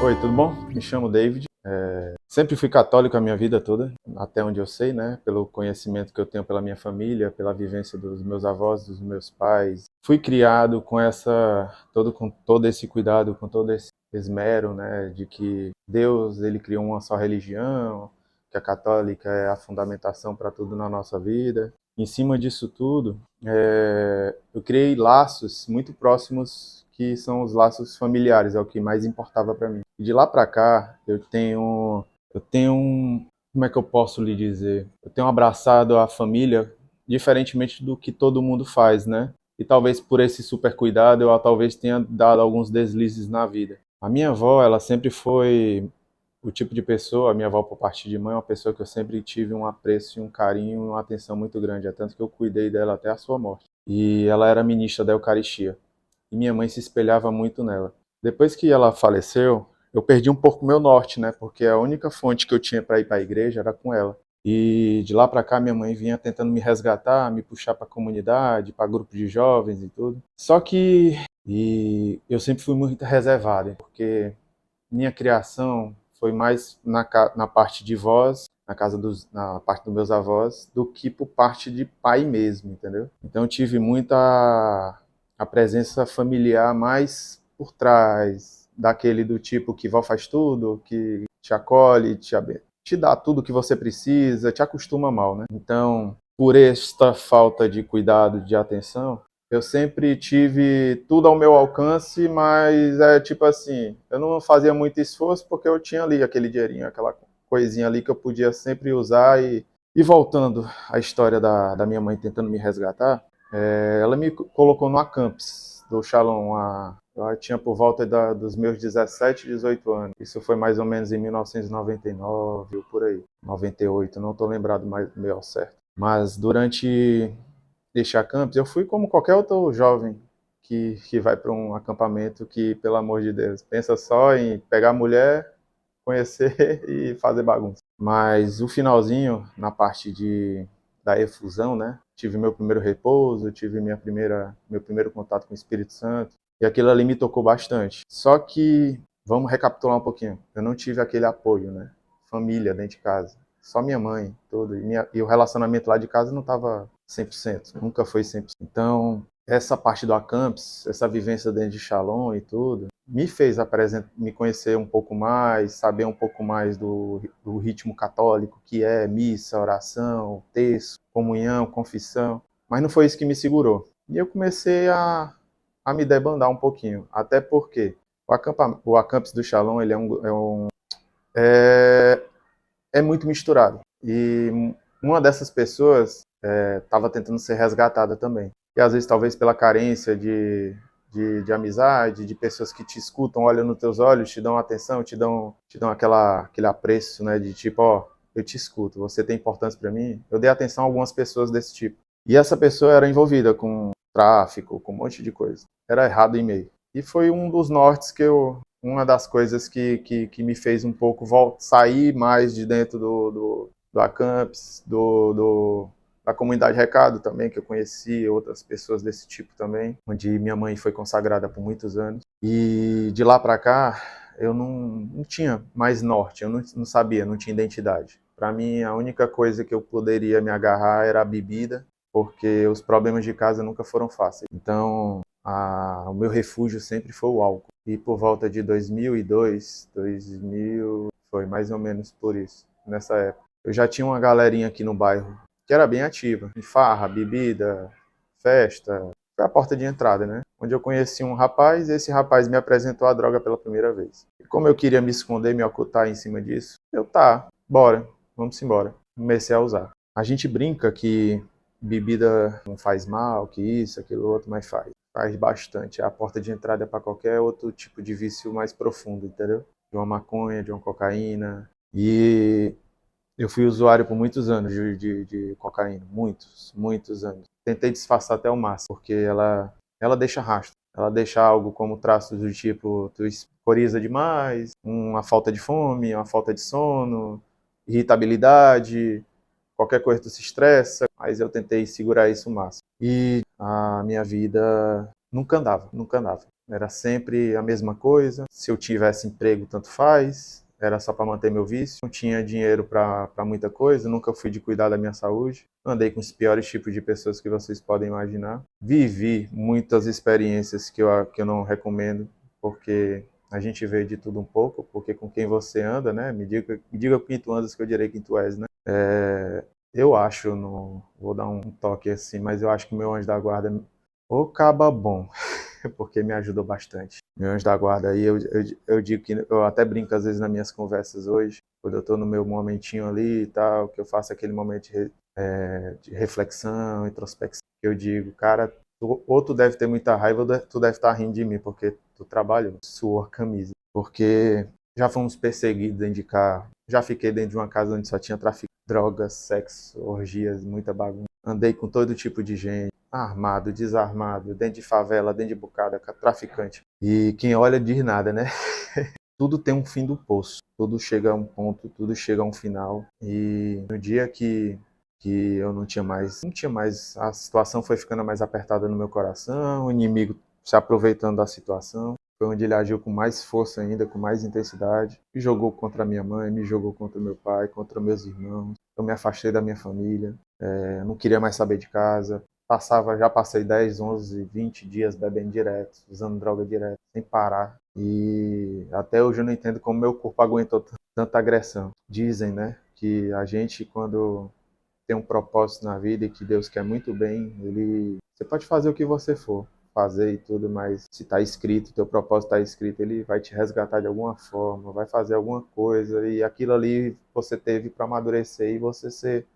Oi, tudo bom? Me chamo David. Sempre fui católico a minha vida toda, até onde eu sei, né? Pelo conhecimento que eu tenho pela minha família, pela vivência dos meus avós, dos meus pais. Fui criado com todo esse cuidado, com todo esse esmero, né? De que Deus, ele criou uma só religião, que a católica é a fundamentação para tudo na nossa vida. Em cima disso tudo, eu criei laços muito próximos, que são os laços familiares, é o que mais importava para mim. E de lá para cá, como é que eu posso lhe dizer? Eu tenho abraçado a família diferentemente do que todo mundo faz, né? E talvez por esse super cuidado eu talvez tenha dado alguns deslizes na vida. A minha avó, ela sempre foi o tipo de pessoa, a minha avó por parte de mãe, é uma pessoa que eu sempre tive um apreço, um carinho, uma atenção muito grande, é tanto que eu cuidei dela até a sua morte. E ela era ministra da Eucaristia, e minha mãe se espelhava muito nela. Depois que ela faleceu, eu perdi um pouco meu norte, né? Porque a única fonte que eu tinha para ir para a igreja era com ela. E de lá para cá minha mãe vinha tentando me resgatar, me puxar para a comunidade, para grupo de jovens e tudo. Eu sempre fui muito reservado, porque minha criação foi mais na parte de vós, na parte dos meus avós, do que por parte de pai mesmo, entendeu? Então eu tive muita a presença familiar mais por trás, daquele do tipo que vó faz tudo, que te acolhe, te dá tudo que você precisa, te acostuma mal, né? Então, por esta falta de cuidado, de atenção, eu sempre tive tudo ao meu alcance, mas é tipo assim, eu não fazia muito esforço porque eu tinha ali aquele dinheirinho, aquela coisinha ali que eu podia sempre usar. E voltando à história da minha mãe tentando me resgatar, ela me colocou no Acampes do Shalom. Eu tinha por volta dos meus 17, 18 anos. Isso foi mais ou menos em 1999, ou por aí, 98, não estou lembrado mais meio ao certo. Mas durante este acampes, eu fui como qualquer outro jovem que vai para um acampamento que, pelo amor de Deus, pensa só em pegar mulher, conhecer e fazer bagunça. Mas o finalzinho, na parte da efusão, né? Tive meu primeiro repouso, tive meu primeiro contato com o Espírito Santo, e aquilo ali me tocou bastante. Só que, vamos recapitular um pouquinho, eu não tive aquele apoio, né? Família dentro de casa. Só minha mãe, tudo. E o relacionamento lá de casa não estava 100%, nunca foi 100%. Então, essa parte do Acampes, essa vivência dentro de Shalom e tudo, me fez me conhecer um pouco mais, saber um pouco mais do ritmo católico, que é missa, oração, texto, comunhão, confissão. Mas não foi isso que me segurou. E eu comecei a me debandar um pouquinho, até porque o Acampes do Shalom, ele é muito misturado. E uma dessas pessoas estava tentando ser resgatada também. E às vezes, talvez pela carência de amizade, de pessoas que te escutam, olham nos teus olhos, te dão atenção, te dão aquele apreço, né? De tipo, ó, eu te escuto, você tem importância para mim. Eu dei atenção a algumas pessoas desse tipo. E essa pessoa era envolvida com tráfico, com um monte de coisa. Era errado em meio. E foi um dos nortes uma das coisas que me fez um pouco sair mais de dentro do Acampes, da comunidade Recado também, que eu conheci outras pessoas desse tipo também, onde minha mãe foi consagrada por muitos anos. E de lá para cá, eu não tinha mais norte, eu não sabia, não tinha identidade. Para mim, a única coisa que eu poderia me agarrar era a bebida, porque os problemas de casa nunca foram fáceis. Então, o meu refúgio sempre foi o álcool. E por volta de 2002, 2000, foi mais ou menos por isso, nessa época. Eu já tinha uma galerinha aqui no bairro que era bem ativa, em farra, bebida, festa. Foi a porta de entrada, né? Onde eu conheci um rapaz, e esse rapaz me apresentou a droga pela primeira vez. E como eu queria me esconder, me ocultar em cima disso, bora, vamos embora. Comecei a usar. A gente brinca que bebida não faz mal, que isso, aquilo outro, mas faz. Faz bastante. É a porta de entrada para qualquer outro tipo de vício mais profundo, entendeu? De uma maconha, de uma cocaína. E eu fui usuário por muitos anos de cocaína. Muitos, muitos anos. Tentei disfarçar até o máximo, porque ela deixa rastro. Ela deixa algo como traços do tipo, tu coriza demais, uma falta de fome, uma falta de sono, irritabilidade, qualquer coisa tu se estressa, mas eu tentei segurar isso o máximo. E a minha vida nunca andava, nunca andava. Era sempre a mesma coisa. Se eu tivesse emprego, tanto faz. Era só para manter meu vício. Não tinha dinheiro para muita coisa. Nunca fui de cuidar da minha saúde. Andei com os piores tipos de pessoas que vocês podem imaginar. Vivi muitas experiências que eu não recomendo, porque a gente vê de tudo um pouco, porque com quem você anda, né? Me diga com quem tu andas que eu direi quem tu és, né? Eu acho, no, vou dar um toque assim, mas eu acho que meu anjo da guarda é o caba bom, porque me ajudou bastante. Meu anjo da guarda aí, eu digo que eu até brinco às vezes nas minhas conversas hoje, quando eu estou no meu momentinho ali e tal, que eu faço aquele momento de reflexão, introspecção, que eu digo, cara, ou tu deve ter muita raiva, ou tu deve estar rindo de mim, porque tu trabalhou, suou a camisa. Porque já fomos perseguidos dentro de carro, já fiquei dentro de uma casa onde só tinha tráfico, drogas, sexo, orgias, muita bagunça. Andei com todo tipo de gente, armado, desarmado, dentro de favela, dentro de bocada, traficante. E quem olha diz nada, né? Tudo tem um fim do poço, tudo chega a um ponto, tudo chega a um final. E no dia que eu não tinha mais, a situação foi ficando mais apertada no meu coração, o inimigo se aproveitando da situação. Foi onde ele agiu com mais força ainda, com mais intensidade. Me jogou contra a minha mãe, me jogou contra meu pai, contra meus irmãos. Eu me afastei da minha família, não queria mais saber de casa. Já passei 10, 11, 20 dias bebendo direto, usando droga direto, sem parar. E até hoje eu não entendo como meu corpo aguentou tanta agressão. Dizem, né, que a gente, quando tem um propósito na vida e que Deus quer muito bem, você pode fazer o que você for fazer e tudo, mas se está escrito, teu propósito está escrito, ele vai te resgatar de alguma forma, vai fazer alguma coisa e aquilo ali você teve para amadurecer e você ser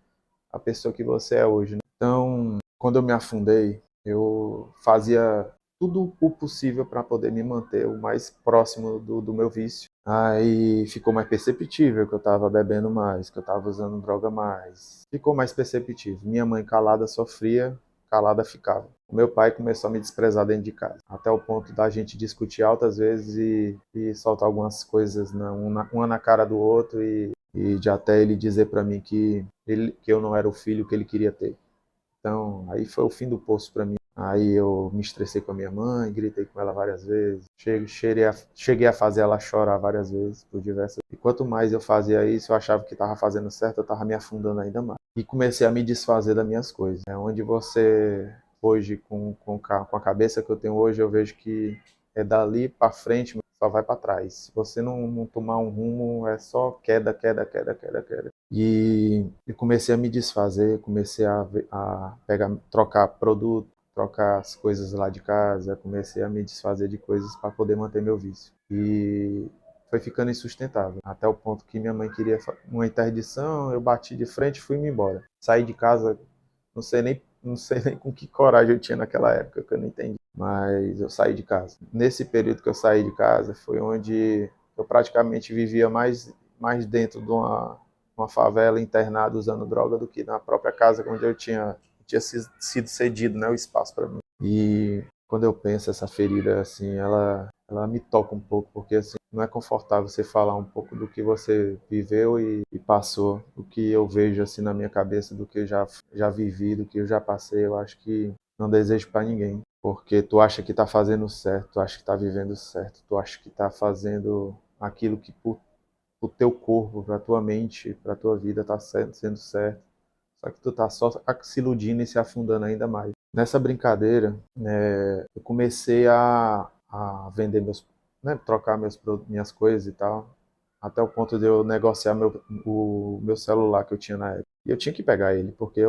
a pessoa que você é hoje, né? Então, quando eu me afundei, eu fazia tudo o possível para poder me manter o mais próximo do meu vício. Aí ficou mais perceptível que eu estava bebendo mais, que eu estava usando droga mais. Ficou mais perceptível. Minha mãe calada sofria, calada ficava. O meu pai começou a me desprezar dentro de casa, até o ponto da gente discutir altas vezes e soltar algumas coisas, uma na cara do outro e de até ele dizer para mim que eu não era o filho que ele queria ter. Então, aí foi o fim do poço para mim. Aí eu me estressei com a minha mãe, gritei com ela várias vezes, cheguei a fazer ela chorar várias vezes, por diversas. E quanto mais eu fazia isso, eu achava que estava fazendo certo, eu estava me afundando ainda mais. E comecei a me desfazer das minhas coisas. É onde você, hoje, com a cabeça que eu tenho hoje, eu vejo que é dali para frente, só vai para trás. Se você não tomar um rumo, é só queda, queda, queda, queda, queda. E eu comecei a me desfazer, comecei a pegar, trocar produto, trocar as coisas lá de casa, comecei a me desfazer de coisas para poder manter meu vício. E foi ficando insustentável, até o ponto que minha mãe queria uma interdição, eu bati de frente e fui me embora. Saí de casa, não sei nem com que coragem eu tinha naquela época, que eu não entendi. Mas eu saí de casa. Nesse período que eu saí de casa, foi onde eu praticamente vivia mais dentro de uma favela, internado, usando droga, do que na própria casa onde eu tinha sido cedido, né, o espaço para mim. E quando eu penso essa ferida, assim, ela me toca um pouco, porque assim, não é confortável você falar um pouco do que você viveu e passou, o que eu vejo assim na minha cabeça, do que eu já vivi, do que eu já passei. Eu acho que não desejo para ninguém, porque tu acha que tá fazendo certo, tu acha que tá vivendo certo, tu acha que tá fazendo aquilo que pro teu corpo, pra tua mente, pra tua vida tá sendo certo. Só que tu tá só se iludindo e se afundando ainda mais. Nessa brincadeira, eu comecei a vender né, trocar minhas coisas e tal, até o ponto de eu negociar o meu celular que eu tinha na época. E eu tinha que pegar ele, porque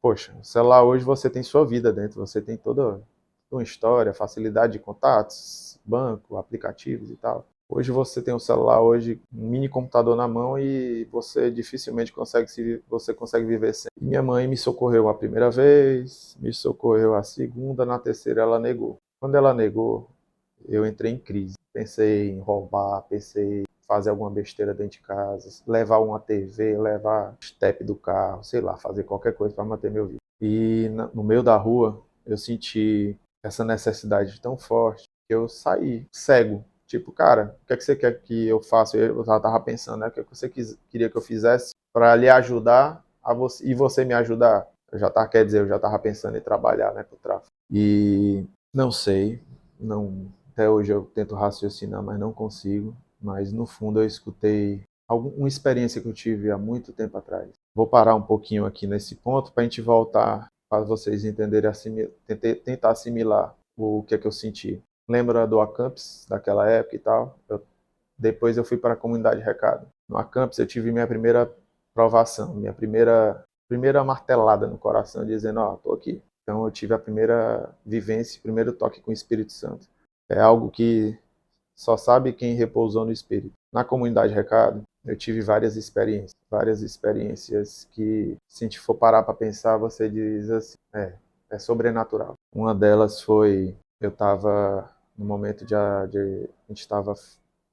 poxa, o celular hoje você tem sua vida dentro, você tem toda uma história, facilidade de contatos, banco, aplicativos e tal. Hoje você tem um celular, hoje um mini computador na mão e você dificilmente você consegue viver sem. E minha mãe me socorreu a primeira vez, me socorreu a segunda, na terceira ela negou. Quando ela negou, eu entrei em crise. Pensei em roubar, pensei em fazer alguma besteira dentro de casa, levar uma TV, levar o step do carro, sei lá, fazer qualquer coisa para manter meu vício. E no meio da rua, eu senti essa necessidade tão forte que eu saí cego. Tipo, cara, o que é que você quer que eu faça? Eu tava pensando, né? O que é que você queria que eu fizesse para lhe ajudar a você, e você me ajudar? Quer dizer, eu já tava pensando em trabalhar, né, pro tráfico. E Não sei, não, até hoje eu tento raciocinar, mas não consigo. Mas no fundo eu escutei uma experiência que eu tive há muito tempo atrás. Vou parar um pouquinho aqui nesse ponto para a gente voltar, para vocês entenderem, tentar assimilar o que é que eu senti. Lembra do Acampes, daquela época e tal? Depois eu fui para a comunidade Recado. No Acampes eu tive minha primeira provação, minha primeira martelada no coração, dizendo, ó, tô aqui. Então eu tive a primeira vivência, o primeiro toque com o Espírito Santo. É algo que só sabe quem repousou no Espírito. Na comunidade Recado, eu tive várias experiências que, se a gente for parar para pensar, você diz assim, é sobrenatural. Uma delas foi, eu estava no momento a gente estava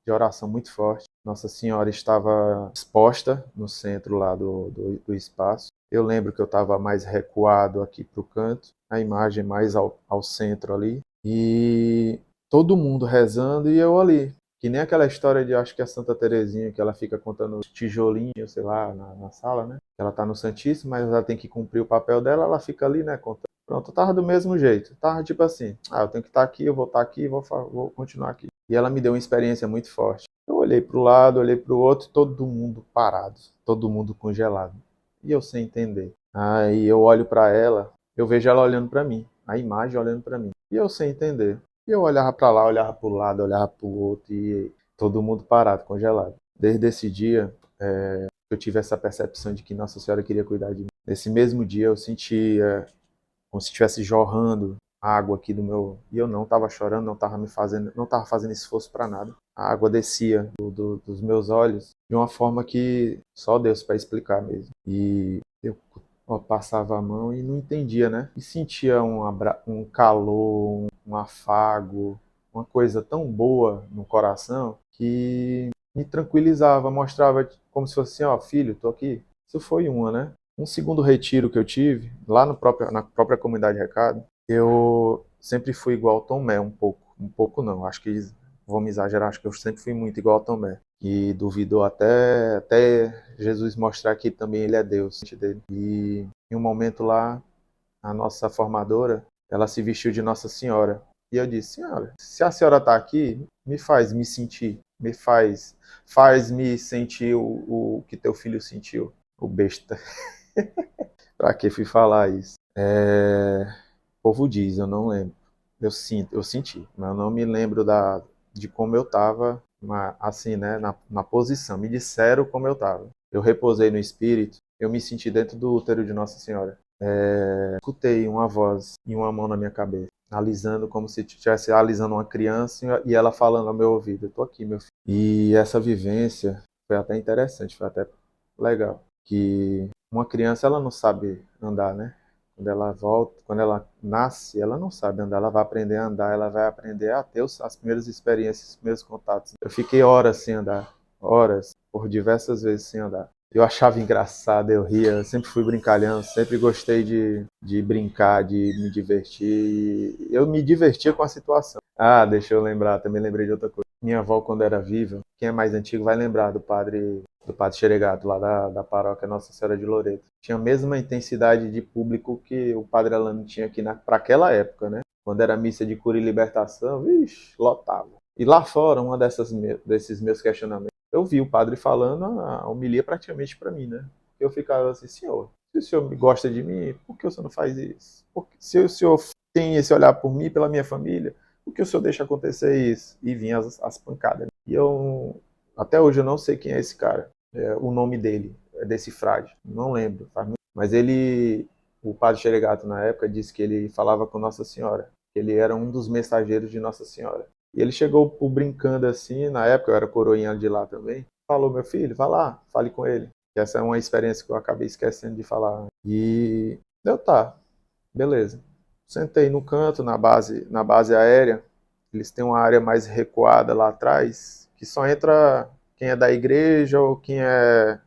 de oração muito forte. Nossa Senhora estava exposta no centro lá do espaço. Eu lembro que eu estava mais recuado aqui para o canto, a imagem mais ao centro ali. E todo mundo rezando e eu ali. Que nem aquela história de, acho que é a Santa Terezinha, que ela fica contando os tijolinhos, sei lá, na sala, né? Ela tá no Santíssimo, mas ela tem que cumprir o papel dela, ela fica ali, né, contando. Pronto, eu tava do mesmo jeito. Tava tipo assim, eu tenho que estar aqui, eu vou estar aqui, vou continuar aqui. E ela me deu uma experiência muito forte. Eu olhei para o lado, olhei para o outro, todo mundo parado, todo mundo congelado. E eu sem entender. Aí eu olho para ela, eu vejo ela olhando para mim, a imagem olhando para mim. E eu sem entender. E eu olhava para lá, olhava para o lado, olhava para o outro e todo mundo parado, congelado. Desde esse dia, eu tive essa percepção de que Nossa Senhora queria cuidar de mim. Nesse mesmo dia eu sentia como se estivesse jorrando água aqui do meu. E eu não estava chorando, não estava fazendo esforço para nada. A água descia dos meus olhos de uma forma que só Deus para explicar mesmo. E eu passava a mão e não entendia, né? E sentia um calor, um afago, uma coisa tão boa no coração que me tranquilizava, mostrava como se fosse assim, ó, filho, tô aqui. Isso foi uma, né? Um segundo retiro que eu tive, lá no na própria comunidade Recado, eu sempre fui igual ao Tomé, um pouco não, acho que vou me exagerar, acho que eu sempre fui muito igual ao Tomé, e duvidou até Jesus mostrar que também ele é Deus. E em um momento lá, a nossa formadora, ela se vestiu de Nossa Senhora, e eu disse, senhora, se a senhora está aqui, me faz me sentir, faz-me sentir o que teu filho sentiu, o besta. Pra que fui falar isso? O povo diz, eu não lembro. Eu senti, mas eu não me lembro de como eu estava, assim, né, na posição. Me disseram como eu estava. Eu repousei no espírito, eu me senti dentro do útero de Nossa Senhora. Escutei uma voz e uma mão na minha cabeça, alisando como se estivesse alisando uma criança e ela falando ao meu ouvido, eu tô aqui, meu filho. E essa vivência foi até interessante, foi até legal. Que uma criança, ela não sabe andar, né? Quando ela volta, quando ela nasce, ela não sabe andar, ela vai aprender a andar, ela vai aprender a ter as primeiras experiências, os primeiros contatos. Eu fiquei horas sem andar, horas, por diversas vezes sem andar. Eu achava engraçado, eu ria, eu sempre fui brincalhão, sempre gostei de brincar, de me divertir. Eu me divertia com a situação. Ah, deixa eu lembrar, também lembrei de outra coisa. Minha avó, quando era viva, quem é mais antigo vai lembrar do padre Xeregato, lá da paróquia Nossa Senhora de Loreto. Tinha a mesma intensidade de público que o padre Alano tinha aqui para aquela época, né? Quando era missa de cura e libertação, vixe, lotava. E lá fora, desses meus questionamentos, eu vi o padre falando a homilia praticamente para mim, né? Eu ficava assim, senhor, se o senhor gosta de mim, por que o senhor não faz isso? Se o senhor tem esse olhar por mim, pela minha família, por que o senhor deixa acontecer isso? E vinha as pancadas. E eu, até hoje, eu não sei quem é esse cara, o nome dele, é desse frade, não lembro. Mas o padre Xeregato, na época, disse que ele falava com Nossa Senhora, que ele era um dos mensageiros de Nossa Senhora. E ele chegou brincando assim, na época eu era coroinha de lá também. Falou, meu filho, vá lá, fale com ele. E essa é uma experiência que eu acabei esquecendo de falar. E deu tá, beleza. Sentei no canto, na base aérea. Eles têm uma área mais recuada lá atrás, que só entra quem é da igreja ou quem é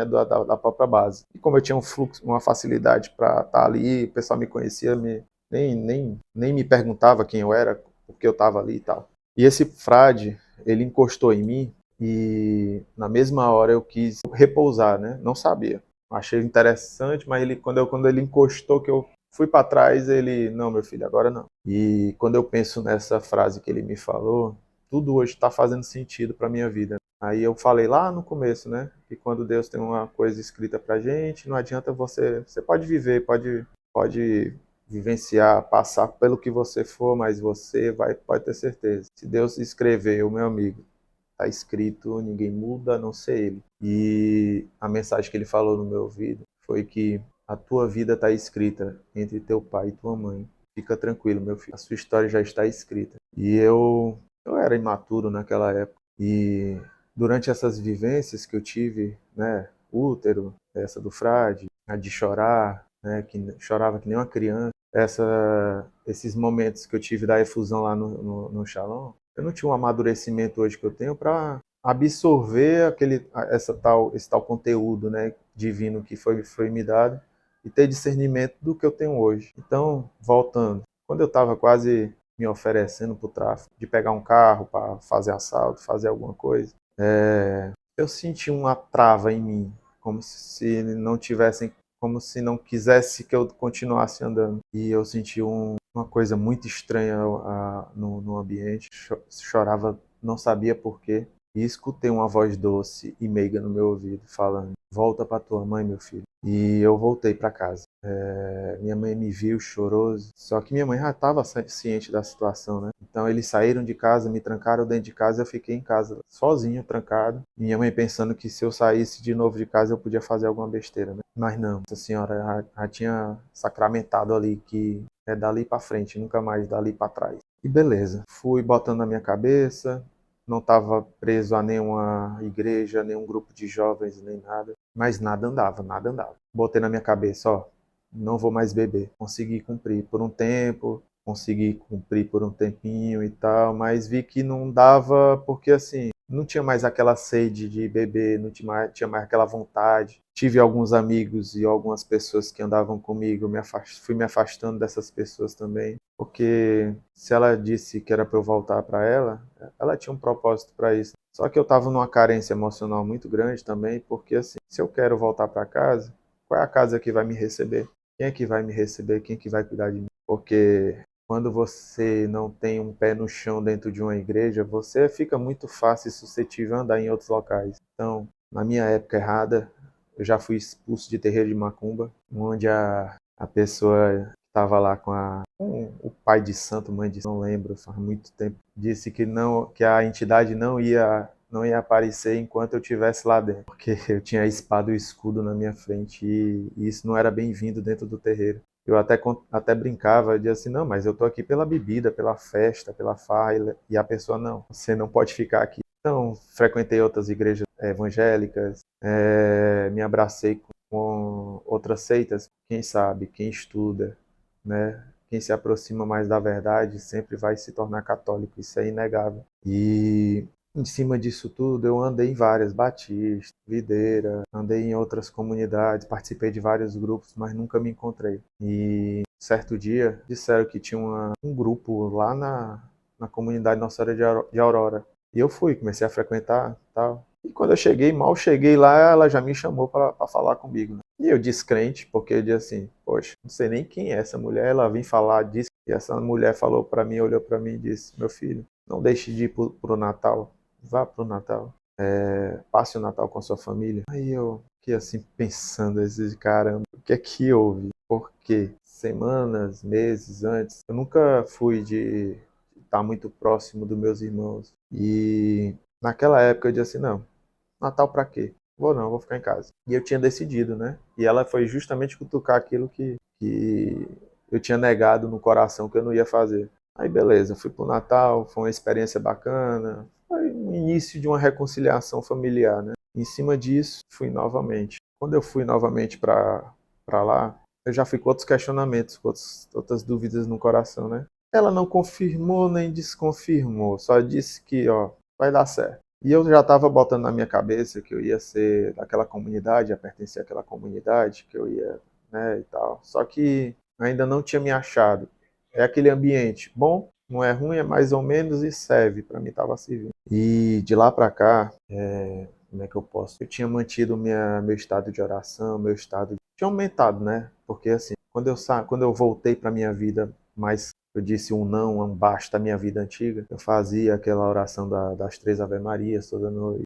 da própria base. E como eu tinha um fluxo, uma facilidade para estar ali, o pessoal me conhecia, nem me perguntava quem eu era, porque eu estava ali e tal. E esse frade, ele encostou em mim e na mesma hora eu quis repousar, né? Não sabia. Achei interessante, mas quando ele encostou, que eu Fui para trás, ele, não, meu filho, agora não. E quando eu penso nessa frase que ele me falou, tudo hoje está fazendo sentido para minha vida. Aí eu falei lá no começo, né, que quando Deus tem uma coisa escrita pra gente, não adianta você pode viver, pode vivenciar, passar pelo que você for, mas você pode ter certeza. Se Deus escreveu, meu amigo, tá escrito, ninguém muda, a não ser ele. E a mensagem que ele falou no meu ouvido foi que a tua vida está escrita entre teu pai e tua mãe. Fica tranquilo, meu filho. A sua história já está escrita. E eu era imaturo naquela época. E durante essas vivências que eu tive, né, útero, essa do frade, a de chorar, né, que chorava que nem uma criança, esses momentos que eu tive da efusão lá no Shalom, eu não tinha um amadurecimento hoje que eu tenho para absorver esse tal conteúdo, né, divino que foi me dado e ter discernimento do que eu tenho hoje. Então, voltando, quando eu estava quase me oferecendo para o tráfico, de pegar um carro para fazer assalto, fazer alguma coisa, eu senti uma trava em mim, como se não tivessem, como se não quisesse que eu continuasse andando. E eu senti uma coisa muito estranha no ambiente, chorava, não sabia por quê. E escutei uma voz doce e meiga no meu ouvido, falando: volta para tua mãe, meu filho. E eu voltei para casa. Minha mãe me viu, chorou, só que minha mãe já estava ciente da situação, né? Então eles saíram de casa, me trancaram dentro de casa, eu fiquei em casa, sozinho, trancado. Minha mãe pensando que se eu saísse de novo de casa eu podia fazer alguma besteira, né? Mas não, essa senhora já tinha sacramentado ali que é dali para frente, nunca mais dali para trás. E beleza, fui botando na minha cabeça, não estava preso a nenhuma igreja, nenhum grupo de jovens, nem nada. Mas nada andava, nada andava. Botei na minha cabeça, ó, não vou mais beber. Consegui cumprir por um tempo, consegui cumprir por um tempinho e tal, mas vi que não dava porque assim, não tinha mais aquela sede de beber, não tinha mais aquela vontade. Tive alguns amigos e algumas pessoas que andavam comigo, fui me afastando dessas pessoas também, porque se ela disse que era para eu voltar para ela tinha um propósito para isso. Só que eu estava numa carência emocional muito grande também, porque assim, se eu quero voltar para casa, qual é a casa que vai me receber? Quem é que vai me receber? Quem é que vai cuidar de mim? Porque quando você não tem um pé no chão dentro de uma igreja, você fica muito fácil e suscetível a andar em outros locais. Então, na minha época errada, eu já fui expulso de terreiro de macumba, onde a pessoa estava lá com o pai de santo, mãe de santo, não lembro, faz muito tempo, disse que não, que a entidade não ia aparecer enquanto eu estivesse lá dentro, porque eu tinha a espada e o escudo na minha frente e isso não era bem-vindo dentro do terreiro. Eu até brincava, eu dizia assim, não, mas eu tô aqui pela bebida, pela festa, pela farra, e a pessoa, não, você não pode ficar aqui. Então, frequentei outras igrejas evangélicas, me abracei com outras seitas, quem sabe, quem estuda, né? Quem se aproxima mais da verdade sempre vai se tornar católico, isso é inegável. E em cima disso tudo, eu andei em várias batistas, videira, andei em outras comunidades, participei de vários grupos, mas nunca me encontrei. E certo dia disseram que tinha um grupo lá na comunidade Nossa Senhora de Aurora. E eu fui, comecei a frequentar, tal. E quando eu cheguei, mal cheguei lá, ela já me chamou para falar comigo, né? E eu descrente, porque eu disse assim, poxa, não sei nem quem é essa mulher, ela vem falar disso. E essa mulher falou para mim, olhou para mim e disse, meu filho, não deixe de ir pro Natal, vá pro Natal, passe o Natal com a sua família. Aí eu fiquei assim pensando, caramba, o que é que houve? Porque semanas, meses antes, eu nunca fui de estar muito próximo dos meus irmãos. E naquela época eu disse assim, não, Natal pra quê? Vou não, vou ficar em casa. E eu tinha decidido, né? E ela foi justamente cutucar aquilo que eu tinha negado no coração que eu não ia fazer. Aí beleza, fui pro Natal, foi uma experiência bacana, foi o início de uma reconciliação familiar, né? Em cima disso, fui novamente. Quando eu fui novamente para lá, eu já fui com outros questionamentos, com outras dúvidas no coração, né? Ela não confirmou nem desconfirmou, só disse que, ó, vai dar certo. E eu já estava botando na minha cabeça que eu ia ser daquela comunidade, ia pertencer àquela comunidade, que eu ia, né, e tal. Só que ainda não tinha me achado. É aquele ambiente bom, não é ruim, é mais ou menos e serve. Para mim estava servindo. E de lá para cá, como é que eu posso? Eu tinha mantido meu estado de oração, meu estado tinha aumentado, né? Porque assim, quando eu voltei para minha vida, mas eu disse um não, um basta à minha vida antiga, eu fazia aquela oração das 3 Ave-Marias toda noite,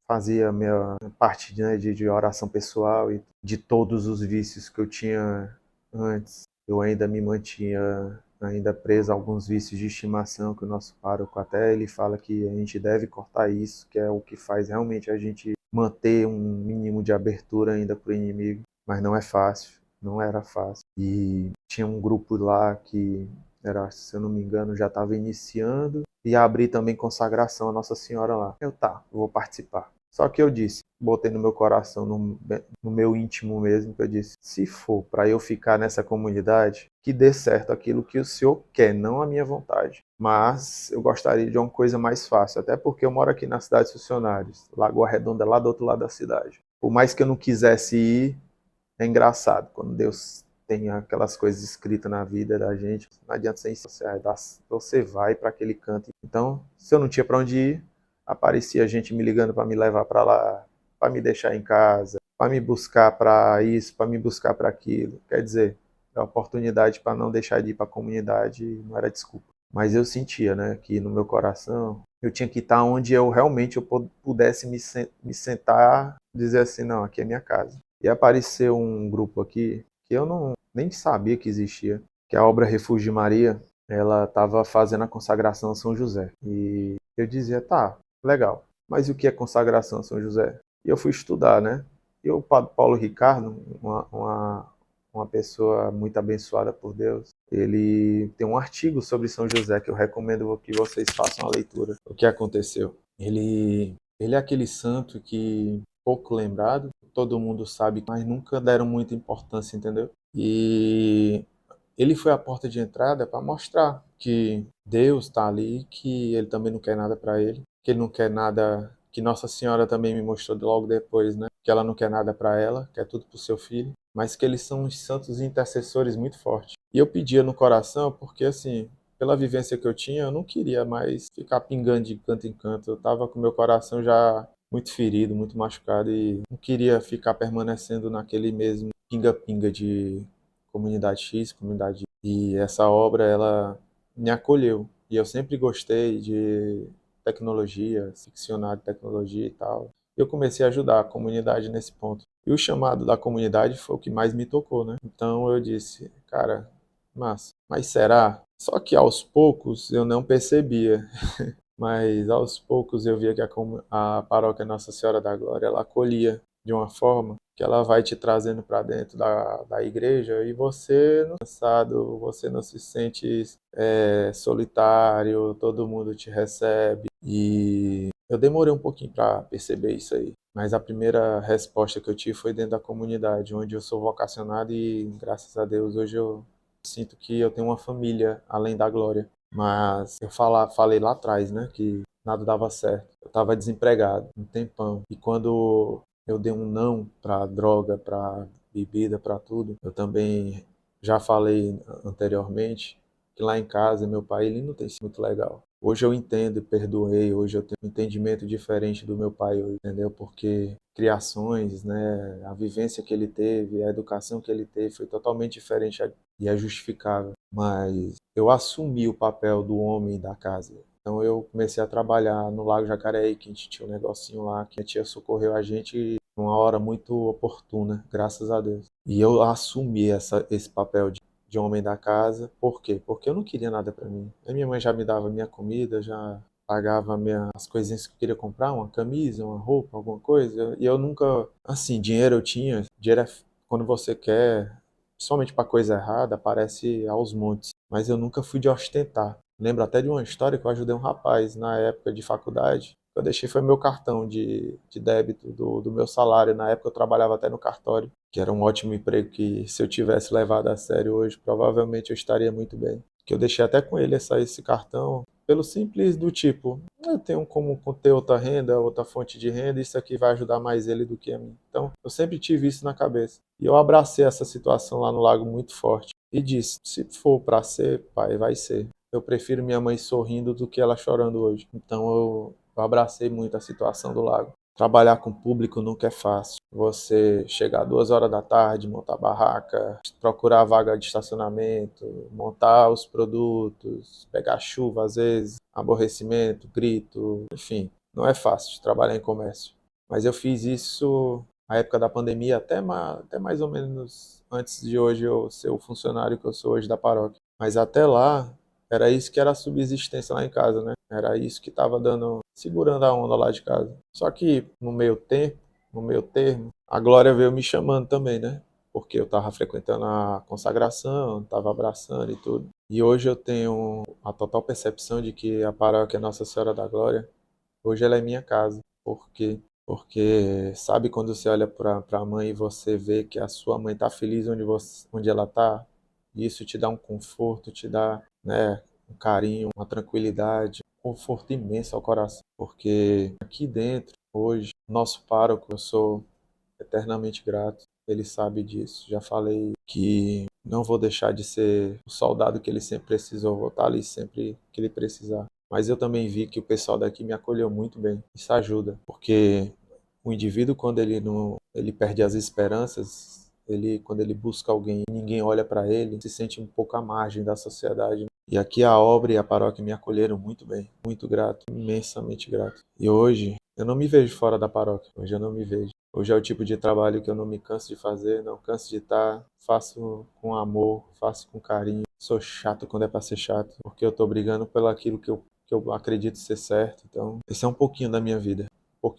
fazia a minha parte, né, de oração pessoal e de todos os vícios que eu tinha antes. Eu ainda me mantinha ainda preso a alguns vícios de estimação que o nosso pároco até ele fala que a gente deve cortar isso, que é o que faz realmente a gente manter um mínimo de abertura ainda para o inimigo, mas não é fácil, não era fácil. E tinha um grupo lá que era, se eu não me engano, já estava iniciando e abrir também consagração a Nossa Senhora lá. Eu vou participar. Só que eu disse, botei no meu coração, no meu íntimo mesmo, que eu disse, se for para eu ficar nessa comunidade, que dê certo aquilo que o Senhor quer, não a minha vontade. Mas eu gostaria de uma coisa mais fácil, até porque eu moro aqui na cidade dos Funcionários, Lagoa Redonda, lá do outro lado da cidade. Por mais que eu não quisesse ir, é engraçado, quando Deus tem aquelas coisas escritas na vida da gente, não adianta você vai para aquele canto. Então, se eu não tinha para onde ir, aparecia gente me ligando para me levar para lá, para me deixar em casa, para me buscar para isso, para me buscar para aquilo. Quer dizer, a oportunidade para não deixar de ir para a comunidade não era desculpa. Mas eu sentia, né, que no meu coração eu tinha que estar onde eu pudesse me sentar e dizer assim, não, aqui é minha casa. E apareceu um grupo aqui que eu não nem sabia que existia, que é a Obra Refúgio de Maria. Ela estava fazendo a consagração a São José. E eu dizia, tá, legal, mas e o que é consagração a São José? E eu fui estudar, né? E o Padre Paulo Ricardo, uma pessoa muito abençoada por Deus, ele tem um artigo sobre São José que eu recomendo que vocês façam a leitura. O que aconteceu? Ele é aquele santo que pouco lembrado, todo mundo sabe, mas nunca deram muita importância, entendeu? E ele foi a porta de entrada para mostrar que Deus está ali, que ele também não quer nada para ele, que ele não quer nada, que Nossa Senhora também me mostrou logo depois, né? Que ela não quer nada para ela, quer tudo para o seu filho, mas que eles são uns santos intercessores muito fortes. E eu pedia no coração, porque assim, pela vivência que eu tinha, eu não queria mais ficar pingando de canto em canto. Eu estava com meu coração já muito ferido, muito machucado e não queria ficar permanecendo naquele mesmo pinga-pinga de comunidade X, comunidade Y. E essa obra ela me acolheu. E eu sempre gostei de tecnologia, ficcionar de tecnologia e tal. Eu comecei a ajudar a comunidade nesse ponto. E o chamado da comunidade foi o que mais me tocou, né? Então eu disse, cara, massa. Mas será? Só que aos poucos eu não percebia. Mas aos poucos eu via que a paróquia Nossa Senhora da Glória ela acolhia de uma forma que ela vai te trazendo para dentro da igreja e você não é cansado, você não se sente solitário, todo mundo te recebe. E eu demorei um pouquinho para perceber isso aí, mas a primeira resposta que eu tive foi dentro da comunidade, onde eu sou vocacionado e graças a Deus hoje eu sinto que eu tenho uma família além da glória. Mas eu falei lá atrás, né, que nada dava certo. Eu estava desempregado um tempão. E quando eu dei um não para droga, para bebida, para tudo, eu também já falei anteriormente que lá em casa meu pai ele não tem sido muito legal. Hoje eu entendo e perdoei, hoje eu tenho um entendimento diferente do meu pai, entendeu? Porque criações, né, a vivência que ele teve, a educação que ele teve foi totalmente diferente e é justificável. Mas eu assumi o papel do homem da casa. Então eu comecei a trabalhar no Lago Jacareí, que a gente tinha um negocinho lá, que a tia socorreu a gente numa hora muito oportuna, graças a Deus. E eu assumi esse papel de homem da casa. Por quê? Porque eu não queria nada para mim. A minha mãe já me dava minha comida, já pagava as coisinhas que eu queria comprar, uma camisa, uma roupa, alguma coisa. E eu nunca, assim, dinheiro eu tinha. Dinheiro é quando você quer, somente para coisa errada, aparece aos montes. Mas eu nunca fui de ostentar. Lembro até de uma história que eu ajudei um rapaz na época de faculdade. Eu deixei foi meu cartão de débito do meu salário. Na época eu trabalhava até no cartório, que era um ótimo emprego que se eu tivesse levado a sério hoje, provavelmente eu estaria muito bem. Que eu deixei até com ele esse cartão, pelo simples do tipo, eu tenho como ter outra renda, outra fonte de renda, isso aqui vai ajudar mais ele do que a mim. Então, eu sempre tive isso na cabeça. E eu abracei essa situação lá no lago muito forte. E disse, se for para ser, pai, vai ser. Eu prefiro minha mãe sorrindo do que ela chorando hoje. Então eu abracei muito a situação do lago. Trabalhar com público nunca é fácil. Você chegar 2 horas da tarde, montar barraca, procurar vaga de estacionamento, montar os produtos, pegar chuva às vezes, aborrecimento, grito, enfim, não é fácil de trabalhar em comércio. Mas eu fiz isso na época da pandemia, até mais ou menos antes de hoje eu ser o funcionário que eu sou hoje da paróquia. Mas até lá, era isso que era a subsistência lá em casa, né? Era isso que estava dando, segurando a onda lá de casa. Só que no meio termo, a Glória veio me chamando também, né? Porque eu estava frequentando a consagração, estava abraçando e tudo. E hoje eu tenho a total percepção de que a paróquia Nossa Senhora da Glória, hoje ela é minha casa. Por quê? Porque sabe quando você olha para a mãe e você vê que a sua mãe está feliz onde ela está? Isso te dá um conforto, te dá, né, um carinho, uma tranquilidade, um conforto imenso ao coração. Porque aqui dentro, hoje, nosso pároco, eu sou eternamente grato. Ele sabe disso. Já falei que não vou deixar de ser o soldado que ele sempre precisou. Vou estar ali sempre que ele precisar. Mas eu também vi que o pessoal daqui me acolheu muito bem. Isso ajuda, porque o indivíduo, quando ele não, ele perde as esperanças, quando ele busca alguém e ninguém olha para ele, se sente um pouco à margem da sociedade. E aqui a obra e a paróquia me acolheram muito bem, muito grato, imensamente grato. E hoje eu não me vejo fora da paróquia, hoje eu não me vejo. Hoje é o tipo de trabalho que eu não me canso de fazer, não canso de estar, faço com amor, faço com carinho. Sou chato quando é para ser chato, porque eu tô brigando pelo aquilo que eu acredito ser certo. Então, esse é um pouquinho da minha vida,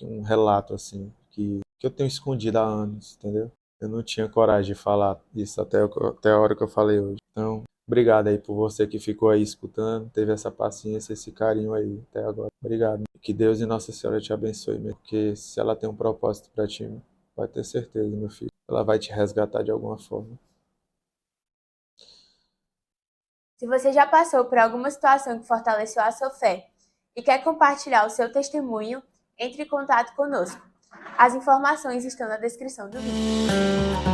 um relato assim que eu tenho escondido há anos, entendeu? Eu não tinha coragem de falar isso até a hora que eu falei hoje. Então, obrigado aí por você que ficou aí escutando, teve essa paciência, esse carinho aí até agora. Obrigado. Que Deus e Nossa Senhora te abençoe, mesmo, porque se ela tem um propósito para ti, pode ter certeza, meu filho. Ela vai te resgatar de alguma forma. Se você já passou por alguma situação que fortaleceu a sua fé e quer compartilhar o seu testemunho, entre em contato conosco. As informações estão na descrição do vídeo.